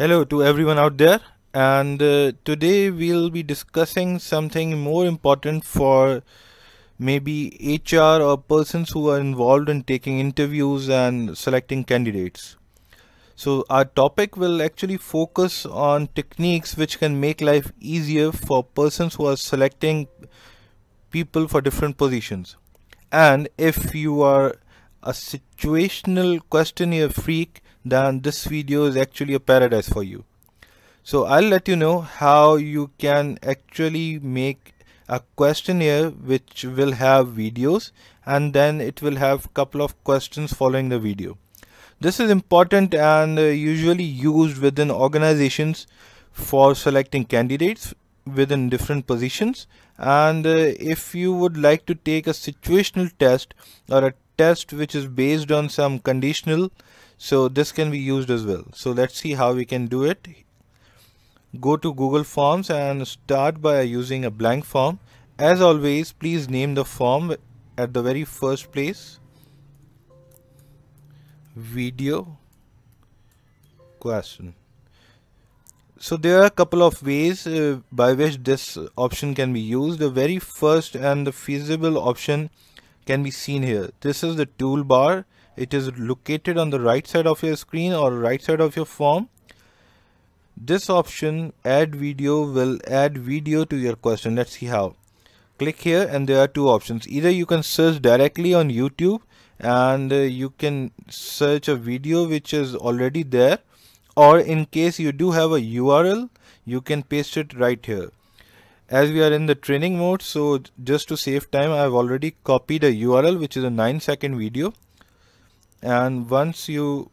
Hello to everyone out there, and today we'll be discussing something more important for maybe HR or persons who are involved in taking interviews and selecting candidates. So our topic will actually focus on techniques which can make life easier for persons who are selecting people for different positions. And if you are a situational questionnaire freak, then this video is actually a paradise for you. So I'll let you know how you can actually make a questionnaire which will have videos, and then it will have a couple of questions following the video. This is important and usually used within organizations for selecting candidates within different positions. And if you would like to take a situational test or a test which is based on some conditional, so this can be used as well. So let's see how we can do it. Go to Google Forms and start by using a blank form. As always, please name the form at the very first place. Video question. So there are a couple of ways by which this option can be used. The very first and the feasible option can be seen here. This is the toolbar. It is located on the right side of your screen or right side of your form. This option, add video, will add video to your question. Let's see how. Click here and there are two options. Either you can search directly on YouTube and you can search a video which is already there, or in case you do have a URL, you can paste it right here. As we are in the training mode, so just to save time, I have already copied a URL which is a 9-second video, and once you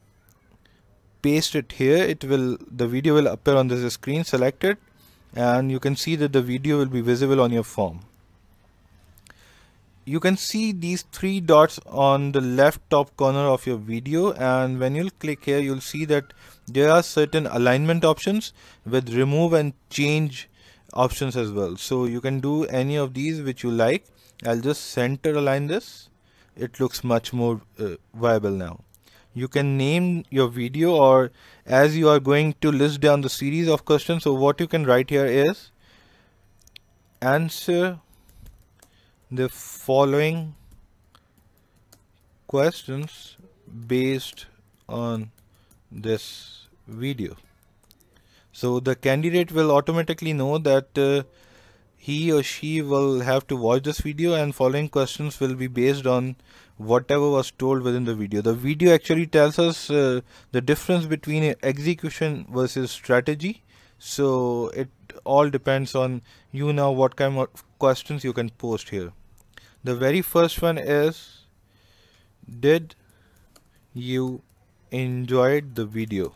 paste it here, the video will appear on this screen. Select it and you can see that the video will be visible on your form. You can see these three dots on the left top corner of your video, and when you'll click here, you'll see that there are certain alignment options with remove and change options as well. So you can do any of these which you like. I'll just center align this. It looks much more viable now. You can name your video, or as you are going to list down the series of questions, so what you can write here is answer the following questions based on this video. So the candidate will automatically know that he or she will have to watch this video, and following questions will be based on whatever was told within the video. The video actually tells us the difference between execution versus strategy. So it all depends on you now what kind of questions you can post here. The very first one is, did you enjoyed the video?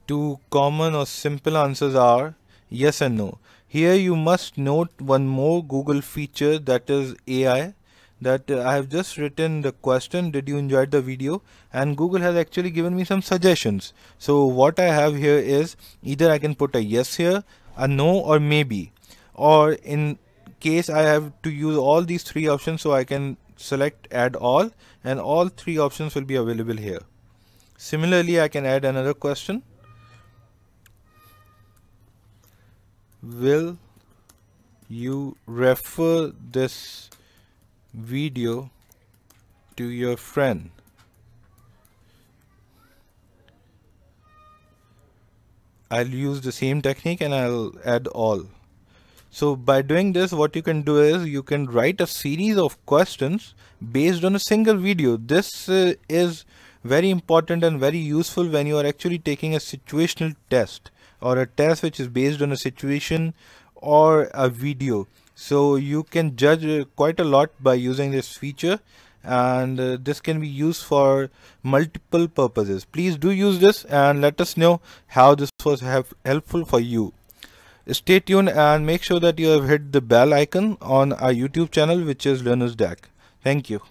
Two common or simple answers are yes and no. Here you must note one more Google feature, that is AI, that I have just written the question, did you enjoy the video, and Google has actually given me some suggestions. So what I have here is either I can put a yes here, a no, or maybe, or in case I have to use all these three options, so I can select add all, and all three options will be available here. Similarly, I can add another question. Will you refer this video to your friend? I'll use the same technique and I'll add all. So by doing this, what you can do is you can write a series of questions based on a single video. This is very important and very useful when you are actually taking a situational test, or a test which is based on a situation or a video. So you can judge quite a lot by using this feature, and this can be used for multiple purposes. Please do use this and let us know how this was helpful for you. Stay tuned and make sure that you have hit the bell icon on our YouTube channel, which is Learners DAC. Thank you.